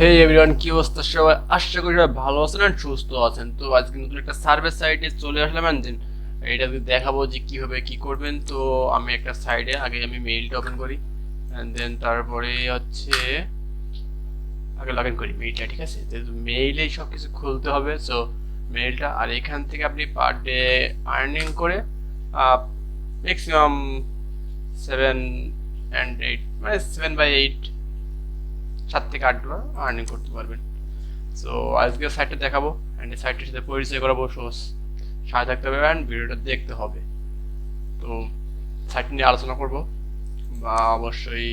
হে everyone, কি অবস্থা সবাই? আশা করি সবাই ভালো আছেন আর সুস্থ আছেন। তো আজকে নতুন একটা সার্ভে সাইটে চলে আসলাম। এন্ড দেন এটা দেখাবো যে কিভাবে কি করবেন। তো আমি একটা সাইডে আগে আমি মেইলটা ওপেন করি, এন্ড দেন তারপরে হচ্ছে আগে লগ ইন করি মেইলটা, ঠিক আছে? যেহেতু মেইলেই সব কিছু খুলতে হবে, সো মেইলটা। আর এখান থেকে আপনি পার ডে আর্নিং করে ম্যাক্সিমাম 7 and 8, মানে 7/8, 7 থেকে 8 ডলার আর্নিং করতে পারবেন। সো আজকে সাইটটা দেখাবো অ্যান্ড এই সাইটটির সাথে পরিচয় করাবো। সাথে থাকতে হবে অ্যান্ড ভিডিওটা দেখতে হবে। তো সাইট নিয়ে আলোচনা করব, বা অবশ্যই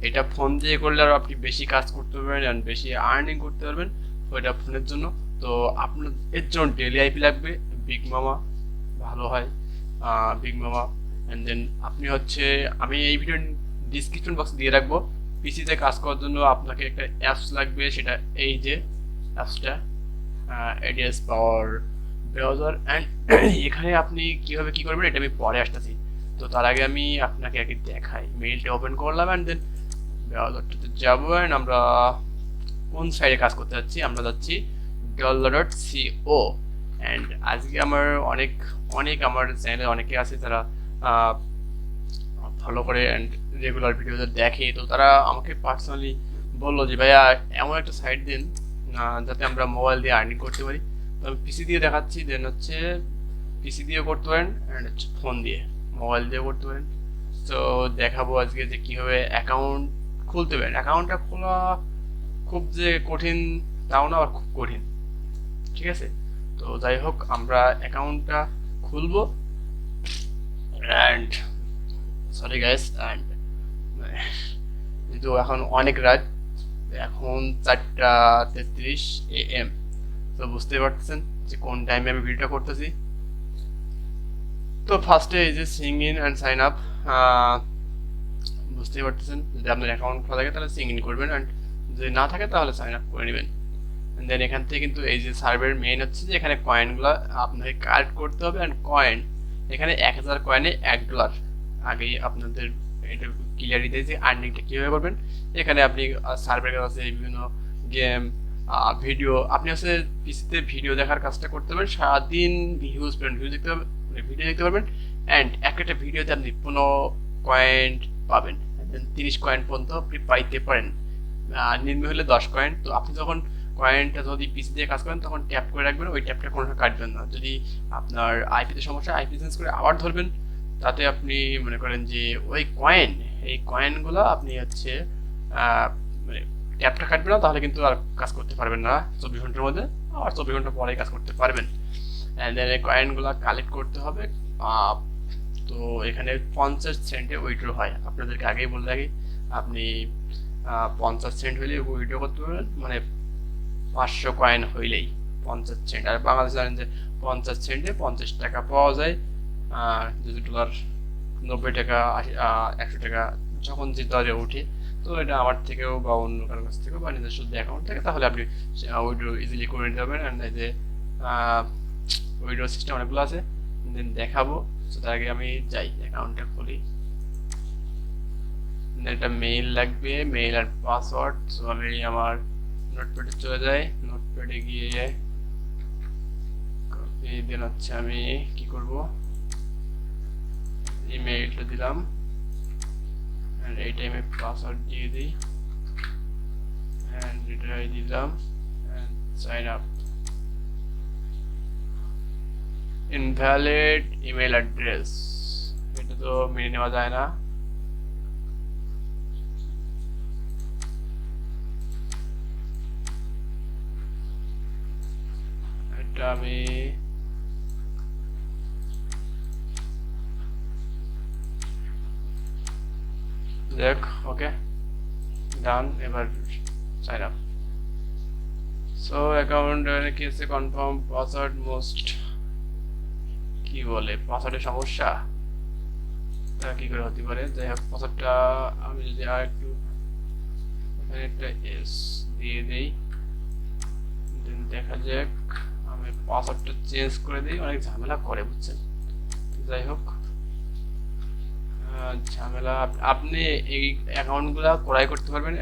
এটা ফোন দিয়ে করলে আরও আপনি বেশি কাজ করতে পারবেন অ্যান্ড বেশি আর্নিং করতে পারবেন ওইটা ফোনের জন্য। তো আপনার এর জন্য ডেলি আইপি লাগবে, বিগ মামা ভালো হয়, বিগ মামা। অ্যান্ড দেন আপনি হচ্ছে, আমি এই ভিডিওর ডিসক্রিপশন বক্স দিয়ে রাখবো। পিসিতে কাজ করার জন্য আপনাকে একটা অ্যাপস লাগবে, সেটা এই যে অ্যাপসটা, এডিএস পাওয়ার ব্রাউজার। অ্যান্ড এখানে আপনি কীভাবে কী করবেন এটা আমি পরে আসতেছি। তো তার আগে আমি আপনাকে আগে দেখাই। মেইলটা ওপেন করলাম অ্যান্ড দেন ব্রাউজারটাতে যাবো অ্যান্ড আমরা কোন সাইডে কাজ করতে যাচ্ছি, আমরা যাচ্ছি bangla.co। অ্যান্ড আজকে আমার অনেক অনেক আমার চ্যানেলে অনেকে আছে যারা ফলো করে অ্যান্ড রেগুলার ভিডিওতে দেখে। তো তারা আমাকে পার্সোনালি বললো যে ভাইয়া এমন একটা সাইট দিন যাতে আমরা মোবাইল দিয়ে আর্নিং করতে পারি। তো আমি পিসি দিয়ে দেখাচ্ছি, দেন হচ্ছে পিসি দিয়েও করতে পারেন অ্যান্ড হচ্ছে ফোন দিয়ে, মোবাইল দিয়েও করতে পারেন। তো দেখাবো আজকে যে কীভাবে অ্যাকাউন্ট খুলতে পারেন। অ্যাকাউন্টটা খোলা খুব যে কঠিন তাও না, আবার খুব কঠিন, ঠিক আছে? তো যাই হোক, আমরা অ্যাকাউন্টটা খুলবো অ্যান্ড সরি গাইস। অ্যান্ড যেহেতু এখন অনেক রাত, এখন 4:33 AM, তো বুঝতেই পারতেছেন যে কোন টাইমে আমি ভিডিওটা করতেছি। তো ফার্স্টে এই যে sign in and sign up, বুঝতেই পারতেছেন যদি আপনার অ্যাকাউন্ট খোলা থাকে তাহলে সিং ইন করবেন, অ্যান্ড যদি না থাকে তাহলে সাইন আপ করে নেবেন। দেন এখান থেকে কিন্তু এই যে সার্ভের মেইন হচ্ছে যে এখানে কয়েনগুলো আপনাকে কালেক্ট করতে হবে। অ্যান্ড কয়েন এখানে 1000 কয়েনে $1। আগেই আপনাদের এটা ক্লিয়ারই দিয়েছি আর্নিংটা কীভাবে করবেন। এখানে আপনি সার্ভের কাজ আছে, বিভিন্ন গেম, ভিডিও, আপনি হচ্ছে পিসিতে ভিডিও দেখার কাজটা করতে পারবেন। সারাদিন ভিউজ পাবেন, ভিডিও দেখতে পারবেন। অ্যান্ড একটা ভিডিওতে আপনি 15 কয়েন পাবেন, 30 কয়েন পর্যন্ত আপনি পাইতে পারেন, নিম্ন হলে 10 কয়েন। তো আপনি যখন কয়েনটা যদি পিসি দিয়ে কাজ করেন তখন ট্যাপ করে রাখবেন, ওই ট্যাপটা কোনো কাটবেন না। যদি আপনার আইপিতে সমস্যা, আইপি চেঞ্জ করে আবার ধরবেন, তাতে আপনি মনে করেন যে ওই কয়েন, এই কয়েনগুলো আপনি হচ্ছে মানে ট্যাপটা কাটবেন না, তাহলে কিন্তু আর কাজ করতে পারবেন না 24 ঘন্টার মধ্যে, আবার 24 ঘন্টা পরে কাজ করতে পারবেন। অ্যান্ড দেন এই কয়েনগুলো কালেক্ট করতে হবে। তো এখানে 50 সেন্টে উইথড্র হয়, আপনাদেরকে আগেই বলে রাখি। আপনি 50 সেন্ট হইলে উইথড্র করতে পারবেন, মানে 500 কয়েন হইলেই 50 সেন্ট। আর বাংলাদেশে জানেন যে 50 সেন্টে 50 টাকা পাওয়া যায়। আর যদি ডলার 90 টাকা, 100 টাকা যখন যে দরে উঠে, তো এটা আমার থেকেও বা অন্য কারোর কাছ থেকেও বা নিজস্ব যদি অ্যাকাউন্ট থাকে তাহলে আপনি উইথড্র ইজিলি করে নিতে পারবেন। অ্যান্ড এই যে উইথড্র সিস্টেম অনেকগুলো আছে, দেন দেখাবো। তো তার আগে আমি যাই অ্যাকাউন্টটা খুলি। একটা মেইল লাগবে, মেইল আর পাসওয়ার্ড। সো আমি আমার নোটপ্যাডে চলে যাই, নোটপ্যাডে গিয়ে কপি, দেন হচ্ছে আমি কি করব, ইমেইলটা দিলাম এন্ড এই টাইমে পাসওয়ার্ড দিয়ে দিই এন্ড এটাই দিলাম and sign up. Invalid email address, এটা তো মেনে নেওয়া যায় না। এটা আমি দেখ, ওকে ডান। এবার সাইন আপ। সো অ্যাকাউন্ট কি আছে, কনফার্ম পাসওয়ার্ড মোস্ট, কি বলে পাসওয়ার্ডের সমস্যা, তা কি করে হতে পারে? যাই হোক, পাসওয়ার্ডটা আমি যদি আর একটু এখানে একটা এস দিয়ে দিই, দেন দেখা যাক। আমি পাসওয়ার্ডটা চেঞ্জ করে দিই, অনেক ঝামেলা করে বুঝছেন। যাই হোক, ঝামেলা। আপনি এই অ্যাকাউন্টগুলো ক্রয় করতে পারবেন,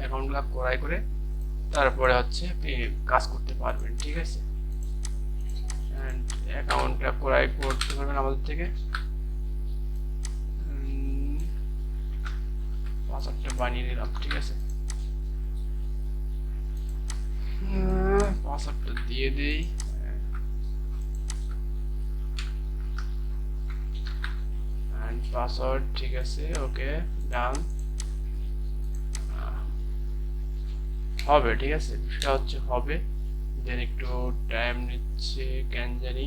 অ্যাকাউন্টগুলো ক্রয় করে তারপরে হচ্ছে আপনি কাজ করতে পারবেন, ঠিক আছে। অ্যান্ড অ্যাকাউন্টটা ক্রয় করতে পারবেন আমাদের থেকে। পাসওয়ার্ডটা বানিয়ে নিলাম, ঠিক আছে। পাসওয়ার্ডটা দিয়ে দিই। পাসওয়ার্ড ঠিক আছে, ওকে ডান হবে, ঠিক আছে। সেটা হচ্ছে হবে, দেন একটু টাইম নিচ্ছে কেন জানি,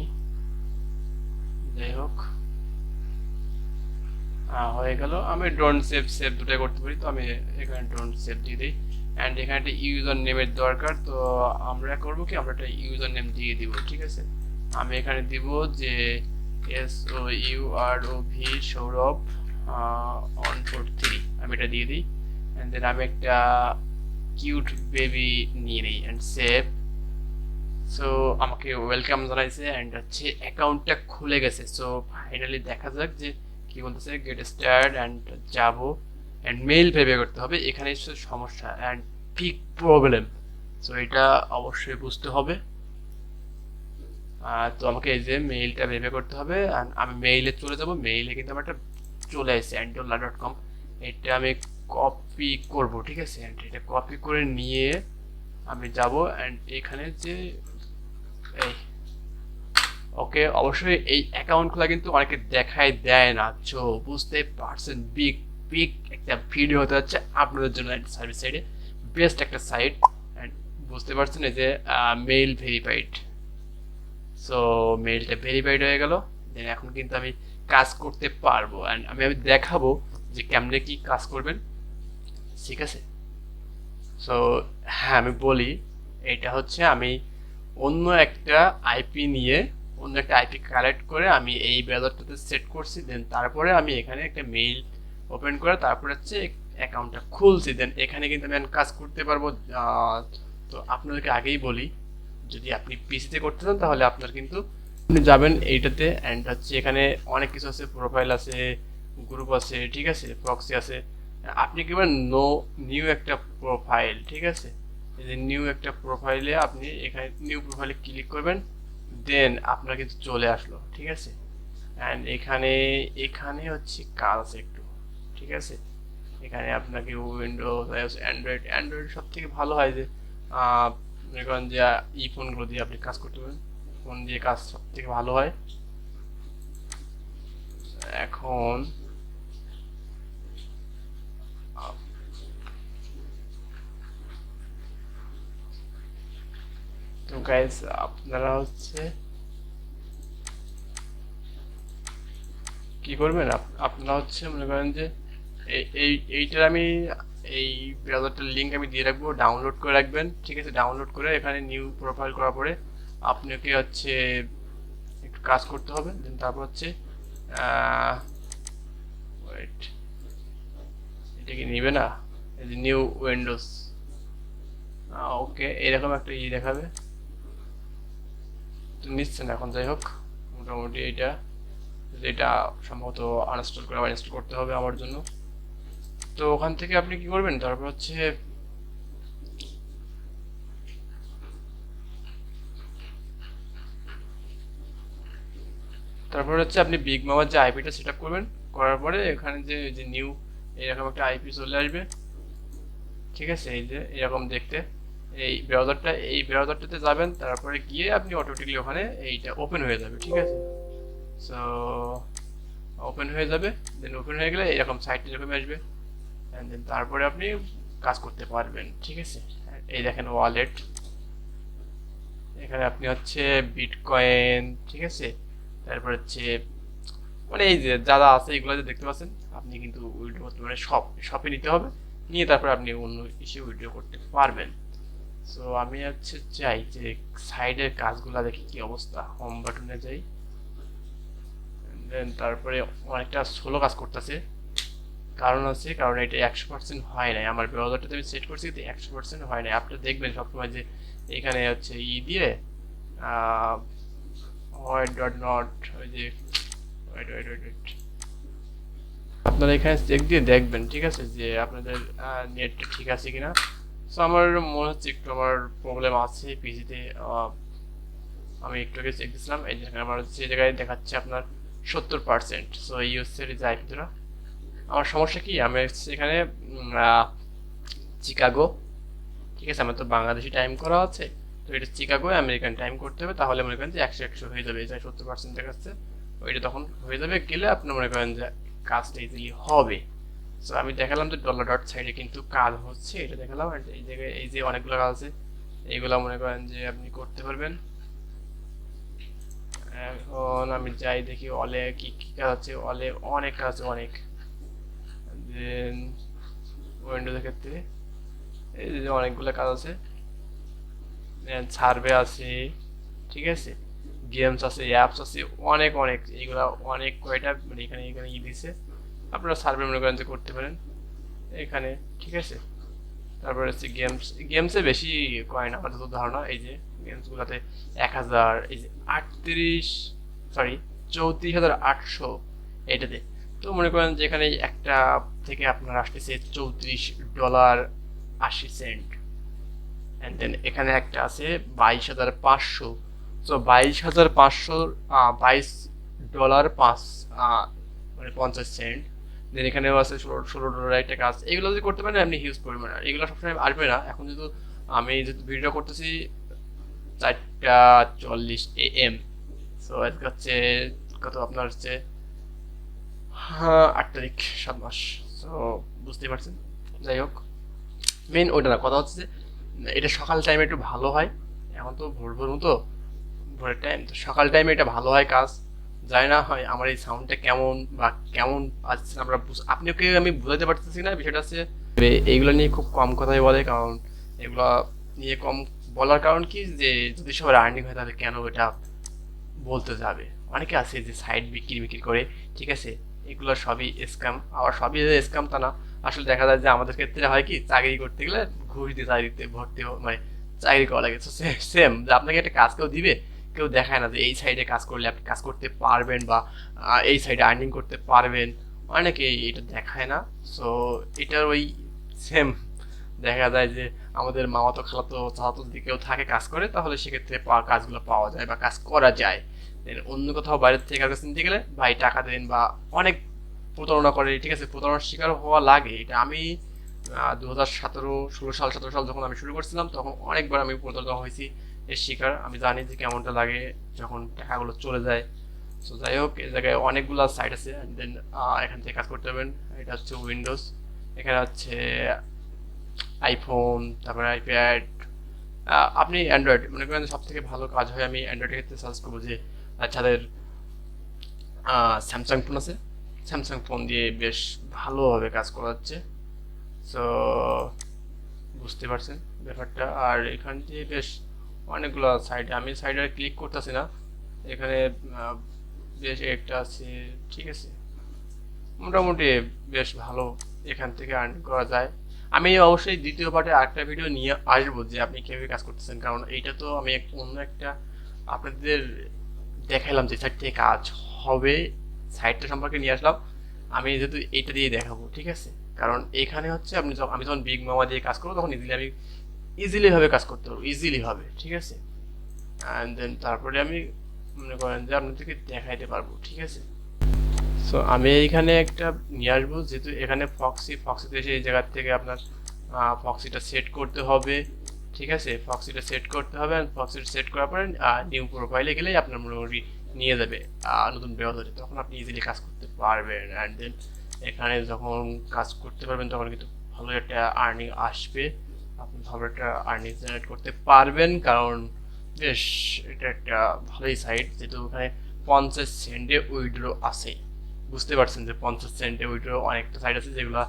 যাই হোক হয়ে গেল। আমি ডোন্ট সেভ সেভ দুটাই করতে পারি, তো আমি এখানে ডোন্ট সেভ দিয়ে দিই। অ্যান্ড এখানে একটা ইউজার নেমের দরকার, তো আমরা করবো কি, আমরা একটা ইউজার নেম দিয়ে দিব, ঠিক আছে। আমি এখানে দিব যে SOUROV সৌরভ 143, আমি এটা দিয়ে দিই। অ্যান্ড দেন আমি একটা কিউট বেবি নিয়ে নিই অ্যান্ড সেভ। সো আমাকে ওয়েলকাম জানাইছে অ্যান্ড হচ্ছে অ্যাকাউন্টটা খুলে গেছে। সো ফাইনালি দেখা যাক যে কি বলতেছে, গেট স্টার্ট অ্যান্ড যাবো অ্যান্ড মেইল ভেরিফাই করতে হবে। এখানে সমস্যা অ্যান্ড বিগ প্রবলেম, সো এটা অবশ্যই বুঝতে হবে। তো আমাকে এই যে মেইলটা ভেরিফাই করতে হবে, অ্যান্ড আমি মেইলে চলে যাব। মেইলে কিন্তু আমার একটা চলে আসছে andola.com, এটা আমি কপি করব, ঠিক আছে। অ্যান্ড এটা কপি করে নিয়ে আমি যাব অ্যান্ড এখানে যে এই ওকে, অবশ্যই এই অ্যাকাউন্ট খোলা কিন্তু অনেকে দেখাই দেয় না, তো বুঝতে পারছেন বিগ বিগ একটা ভিডিও হতে যাচ্ছে আপনাদের জন্য সার্ভিস সাইডে বেস্ট একটা সাইট। অ্যান্ড বুঝতে পারছেন এই যে মেইল ভেরিফাইড। সো মেইলটা ভেরিফাইড হয়ে গেল, দেন এখন কিন্তু আমি কাজ করতে পারবো অ্যান্ড আমি দেখাবো যে কেমনে কি কাজ করবেন, ঠিক আছে। সো হ্যাঁ, আমি বলি, এটা হচ্ছে আমি অন্য একটা আইপি নিয়ে, অন্য একটা আইপি কালেক্ট করে আমি এই ব্রাউজারটাতে সেট করছি। দেন তারপরে আমি এখানে একটা মেইল ওপেন করে তারপরে হচ্ছে অ্যাকাউন্টটা খুলছি। দেন এখানে কিন্তু আমি কাজ করতে পারবো। তো আপনাদেরকে আগেই বলি, যদি আপনি পিসিতে করতে চান তাহলে আপনার কিন্তু আপনি যাবেন এইটাতে অ্যান্ড হচ্ছে এখানে অনেক কিছু আছে, প্রোফাইল আছে, গ্রুপ আছে, ঠিক আছে, প্রক্সি আছে। আপনি কি করবেন, নিউ একটা প্রোফাইল, ঠিক আছে। এই যে নিউ একটা প্রোফাইলে আপনি এখানে নিউ প্রোফাইলে ক্লিক করবেন, দেন আপনার কিন্তু চলে আসলো, ঠিক আছে। অ্যান্ড এখানে এখানে হচ্ছে কাজ আছে একটু, ঠিক আছে। এখানে আপনাকে উইন্ডোজ অ্যান্ড্রয়েড অ্যান্ড্রয়েড সব থেকে ভালো হয় যে মনে করেন যে ই ফোনগুলো দিয়ে আপনি কাজ করতে পারেন, ফোন দিয়ে কাজ সব থেকে ভালো হয়। এখন তো গাইস আপনারা হচ্ছে কি করবেন, আপনারা হচ্ছে মনে করেন যে এইটার আমি এই ব্রাউজারটার লিঙ্ক আমি দিয়ে রাখবো, ডাউনলোড করে রাখবেন, ঠিক আছে। ডাউনলোড করে এখানে নিউ প্রোফাইল করার পরে আপনাকে হচ্ছে একটু কাজ করতে হবে। দেন তারপর হচ্ছে ওয়েট, এটা কি নিবে না, এই যে নিউ উইন্ডোজ, ওকে এরকম একটা দেখাবে, তো নিচ্ছে না এখন। যাই হোক, মোটামুটি এটা এটা সম্ভবত আনইনস্টল করে আবার ইনস্টল করতে হবে আমার জন্য। তো ওখান থেকে আপনি কি করবেন, তারপর হচ্ছে আপনি বিগ মামার যে আইপিটা সেট আপ করবেন, করার পরে এখানে যে নিউ এরকম একটা আইপি চলে আসবে, ঠিক আছে। এই যে এরকম দেখতে এই ব্রাউজারটাতে যাবেন, তারপরে গিয়ে আপনি অটোমেটিকলি ওখানে এইটা ওপেন হয়ে যাবে, ঠিক আছে। সো ওপেন হয়ে যাবে, দেন ওপেন হয়ে গেলে এরকম সাইট এরকম আসবে অ্যান্ড দেন তারপরে আপনি কাজ করতে পারবেন, ঠিক আছে। এই দেখেন ওয়ালেট, এখানে আপনি হচ্ছে বিটকয়েন, ঠিক আছে। তারপর হচ্ছে মানে এই যে যা যা আছে এগুলো যে দেখতে পাচ্ছেন, আপনি কিন্তু উইথড্র করতে পারেন, শপে নিতে হবে, নিয়ে তারপর আপনি অন্য ইস্যু উইথড্র করতে পারবেন। সো আমি হচ্ছে চাই যে সাইডের কাজগুলো দেখি কি অবস্থা, হোম বাটনে যাই, দেন তারপরে অনেকটা স্লো কাজ করতেছে, কারণ আছে, কারণ এটা 100% হয় নাই। আমার ব্রাউজারটাতে আমি সেট করছি কিন্তু 100% হয় নাই। আপনি দেখবেন সবসময় যে এখানে হচ্ছে দিয়ে হোয়াইট ডট নট, ওই যে ওয়েট ওয়েট ওয়েট ওয়েট, আপনারা এখানে চেক দিয়ে দেখবেন, ঠিক আছে, যে আপনাদের নেটটা ঠিক আছে কিনা। সো আমার মনে হচ্ছে একটু আমার প্রবলেম আছে পিসিতে। আমি একটু আগে চেক দিয়েছিলাম, এই জায়গায় আমার যে জায়গায় দেখাচ্ছে আপনার 70%। সো এই হচ্ছে আইপিটা। আমার সমস্যা কি, আমি হচ্ছে এখানে চিকাগো, ঠিক আছে, আমার তো বাংলাদেশি টাইম করা আছে, তো এটা চিকাগো আমেরিকান টাইম করতে হবে, তাহলে মনে করেন যে 100 হয়ে যাবে, এই যে 70% দেখাচ্ছে, ওইটা তখন হয়ে যাবে গেলে আপনি মনে করেন যে কাজটা ইজিলি হবে। সো আমি দেখালাম যে ডলার ডট সাইডে কিন্তু কাজ হচ্ছে, এটা দেখালাম। আর এই জায়গায় এই যে অনেকগুলো কাজ আছে, এইগুলো মনে করেন যে আপনি করতে পারবেন। এখন আমি যাই দেখি অলে কি কি কাজ আছে, অলে অনেক কাজ আছে, অনেক। দেন উইন্ডোজের ক্ষেত্রে এই যে অনেকগুলো কাজ আছে, সার্ভে আছে, ঠিক আছে, গেমস আছে, অ্যাপস আছে, অনেক অনেক, এইগুলা অনেক কয়টা, মানে এখানে এখানে দিছে, আপনারা সার্ভে মনে করেন যে করতে পারেন এখানে, ঠিক আছে। তারপরে হচ্ছে গেমস, গেমসে বেশি কয়েন আমার যত ধারণা, এই যে গেমসগুলোতে 1000, এই যে 34,800 এটাতে। তো মনে করেন যে এখানে একটা থেকে আপনার আসতেছে $34.80। অ্যান্ড দেন এখানে একটা আছে 22,500। সো 22,500, $22 মানে 50 সেন্ট। দেন এখানেও আছে 16 ডলার একটা কাজ। এগুলো যদি করতে পারেন আপনি হিউজ পরিমাণ, আর এগুলো সবসময় আসবে না। এখন যেহেতু আমি যেহেতু ভিডিও করতেছি 4:40 AM, সো আজকে হচ্ছে কত আপনার হচ্ছে 8 তারিখ 7 মাস। সো বুঝতেই পারছেন। যাই হোক, মেন ওইটা না, কথা হচ্ছে যে এটা সকাল টাইমে একটু ভালো হয়। এখন তো ভোর ভোর মতো, ভোরের টাইম, তো সকাল টাইমে এটা ভালো হয় কাজ। জানি না হয় আমার এই সাউন্ডটা কেমন বা কেমন আসছে আমরা আপনাকে আমি বুঝাতে পারতেছি না। বিষয়টা হচ্ছে এইগুলো নিয়ে খুব কম কথাই বলে, কারণ এগুলো নিয়ে কম বলার কারণ কি, যে যদি সবার আর্নিং হয় তাহলে কেন এটা বলতে যাবে। অনেকে আছে যে সাইড বিক্রি বিক্রি করে, ঠিক আছে, এগুলো সবই স্ক্যাম। আবার সবই যে স্ক্যাম তা না, আসলে দেখা যায় যে আমাদের ক্ষেত্রে হয় কি, চাকরি করতে গেলে ঘুষ দিয়ে চাকরিতে ভর্তি মানে চাকরি করা লাগে। সেম যে আপনাকে একটা কাজ কেউ দিবে, কেউ দেখায় না যে এই সাইডে কাজ করলে আপনি কাজ করতে পারবেন বা এই সাইডে আর্নিং করতে পারবেন, অনেকে এটা দেখায় না। সো এটার ওই সেম দেখা যায় যে আমাদের মামাতো খালাতো চাচাতো যদি কেউ থাকে কাজ করে, তাহলে সেক্ষেত্রে কাজগুলো পাওয়া যায় বা কাজ করা যায়। অন্য কোথাও বাইরের থেকে কাজ নিতে গেলে ভাই টাকা দেন বা অনেক প্রতারণা করে, ঠিক আছে, প্রতারণার শিকার হওয়া লাগে। এটা আমি 2017 16 সাল 17 সাল যখন আমি শুরু করছিলাম, তখন অনেকবার আমি প্রতারণা হয়েছি, এর শিকার। আমি জানি যে কেমনটা লাগে যখন টাকাগুলো চলে যায়। সো যাই হোক, এই জায়গায় অনেকগুলো সাইট আছে, দেন এখান থেকে কাজ করতে পারবেন। এটা হচ্ছে উইন্ডোজ, এখানে হচ্ছে আইফোন, তারপরে আইপ্যাড, আপনি অ্যান্ড্রয়েড মনে করেন সব থেকে ভালো কাজ হয়। আমি অ্যান্ড্রয়েডের ক্ষেত্রে সার্চ করবো যে যাদের স্যামসাং ফোন আছে, স্যামসাং ফোন দিয়ে বেশ ভালোভাবে কাজ করা যাচ্ছে। সো বুঝতে পারছেন ব্যাপারটা। আর এখান দিয়ে বেশ অনেকগুলো সাইড, আমি সাইডে ক্লিক করতেছি না, এখানে বেশ একটা আছে, ঠিক আছে, মোটামুটি বেশ ভালো এখান থেকে আর্ন করা যায়। আমি অবশ্যই দ্বিতীয় পার্টে আরেকটা ভিডিও নিয়ে আসবো যে আপনি কিভাবে কাজ করতেছেন, কারণ এইটা তো আমি অন্য একটা আপনাদের দেখাইলাম যে সাইট থেকে কাজ হবে, সাইটটা সম্পর্কে নিয়ে আসলাম। আমি যেহেতু এইটা দিয়ে দেখাবো, ঠিক আছে, কারণ এখানে হচ্ছে আপনি যখন আমি যখন বিগ মামা দিয়ে কাজ করবো তখন আমি ইজিলি ভাবে কাজ করতে পারবো, ইজিলি ভাবে, ঠিক আছে। অ্যান্ড দেন তারপরে আমি মনে করেন যে আপনাদেরকে দেখাইতে পারবো, ঠিক আছে। সো আমি এইখানে একটা নিয়ে আসবো, যেহেতু এখানে ফক্সিতে এসে এই জায়গার থেকে আপনার ফক্সিটা সেট করতে হবে, ঠিক আছে, ফক্সিটা সেট করতে হবে। ফক্সিটা সেট করার পরে নিউ প্রোফাইলে গেলেই আপনার মোটামুটি নিয়ে যাবে নতুন ব্রাউজারে, তখন আপনি ইজিলি কাজ করতে পারবেন। অ্যান্ড দেন এখানে যখন কাজ করতে পারবেন তখন কিন্তু ভালো একটা আর্নিং আসবে, আপনি ভালো একটা আর্নিং জেনারেট করতে পারবেন, কারণ বেশ এটা একটা ভালোই সাইট, যেহেতু ওখানে 50 সেন্টে উইড্রো আছে। বুঝতে পারছেন যে 50 সেন্টে উইড্রো, অনেকটা সাইট আছে যেগুলো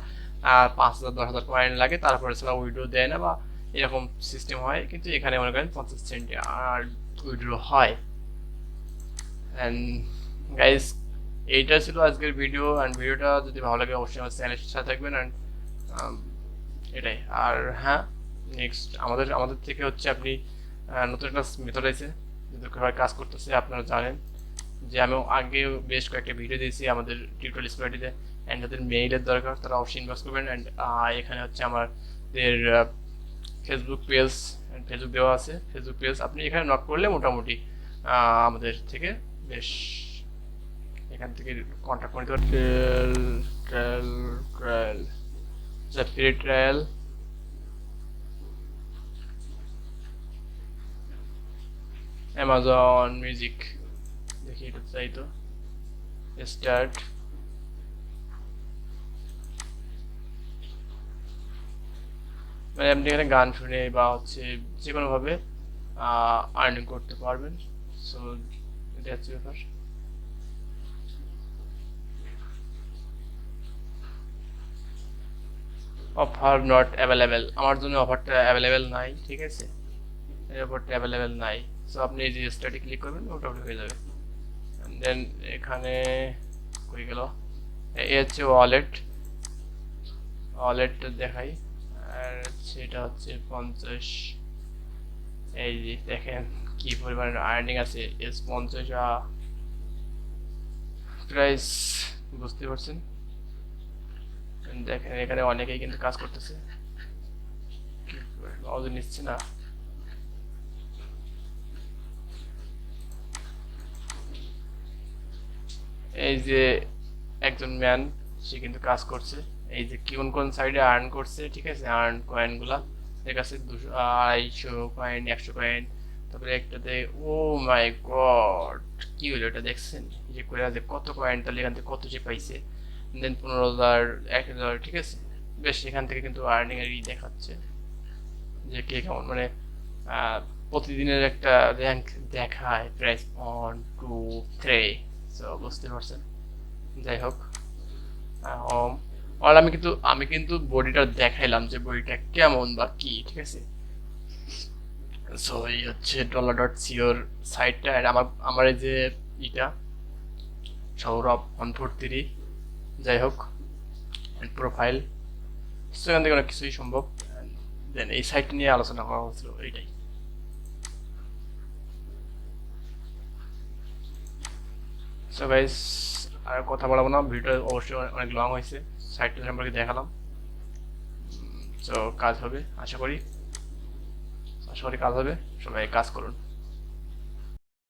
5,000 10,000 কয়েন লাগে, তারপরে সেটা উইড্রো দেয় না বা এরকম সিস্টেম হয়, কিন্তু এখানে মনে করেন 50 সেন্টে আর উইড্রো হয়। অ্যান্ড গাইস, এইটা ছিল আজকের ভিডিও। অ্যান্ড ভিডিওটা যদি ভালো লাগে অবশ্যই আমার চ্যানেলের সাথে থাকবেন। অ্যান্ড এটাই। আর হ্যাঁ, নেক্সট আমাদের আমাদের থেকে হচ্ছে আপনি নতুন একটা মেথড আছে যেহেতু কাজ করতেছে, আপনারা জানেন যে আমি আগে বেশ কয়েকটা ভিডিও দিয়েছি আমাদের টিউটোরিয়াল স্কুলটিতে। অ্যান্ড যাদের মেইলের দরকার তারা অবশ্যই ইনবক্স করবেন। অ্যান্ড এখানে হচ্ছে আমাদের ফেসবুক পেজ, ফেসবুক দেওয়া আছে, ফেসবুক পেজ আপনি এখানে নক করলে মোটামুটি আমাদের থেকে বেশ এখান থেকে কন্ট্যাক্ট করতে পারেন। Trial free trial, Amazon music, দেখি এটা চাই তো, স্টার্ট। মানে আপনি এখানে গান শুনে বা হচ্ছে যে কোনোভাবে আর্নিং করতে পারবেন। সো এটা হচ্ছে ব্যাপার। অফার নট অ্যাভেলেবেল, আমার জন্য অফারটা অ্যাভেলেবেল নাই, ঠিক আছে, এই অফারটা অ্যাভেলেবেল নাই। সো আপনি এই যে স্টার্টে ক্লিক করবেন, মোটামুটি হয়ে যাবে। দেন এখানে কই গেল, এই হচ্ছে ওয়ালেট, ওয়ালেটটা দেখাই। আর সেটা হচ্ছে 50, এই যে দেখেন কি পরিমাণ আর্নিং আছে, এস 50 প্রাইস, বুঝতে পারছেন। দেখেন এখানে অনেকেই কিন্তু কাজ করতেছে, মাউস নিচ্ছে না। এই যে একজন ম্যান, সে কিন্তু কাজ করছে, এই যে কোন কোন সাইডে আর্ন করছে, ঠিক আছে, আর্ন কয়েনগুলা দেখা যাচ্ছে 200, 250 কয়েন, 100 কয়েন। তারপরে একটাতে, ও মাই গড, কি হলো এটা দেখছেন, যে করে যে কত কয়েন, তাহলে এখান থেকে কত যে পাইছে। দেন 15,000, 1,000, ঠিক আছে, বেশ এখান থেকে কিন্তু আর্নিং এরই দেখাচ্ছে যে কে কেমন, মানে প্রতিদিনের একটা র্যাঙ্ক দেখায়, প্রাইস 1 2 3। সো বুঝতে পারছেন। যাই হোক, হোম, আর আমি কিন্তু বডিটা দেখাইলাম যে বডিটা কেমন বা কি, ঠিক আছে। সো এই হচ্ছে $.co সাইটটা, আর আমার এই যে ইটা সৌরভ 143, যাই হোক, প্রোফাইল। সো এখান থেকে অনেক কিছুই সম্ভব। দেন এই সাইট নিয়ে আলোচনা করা হচ্ছিল, এইটাই। সো গাইস, আর কথা বলবো না, ভিডিওটা অবশ্যই অনেক লং হয়েছে, সাইটটা সম্পর্কে দেখালাম। সো কাজ হবে, আশা করি কাজ হবে, সবাই কাজ করুন।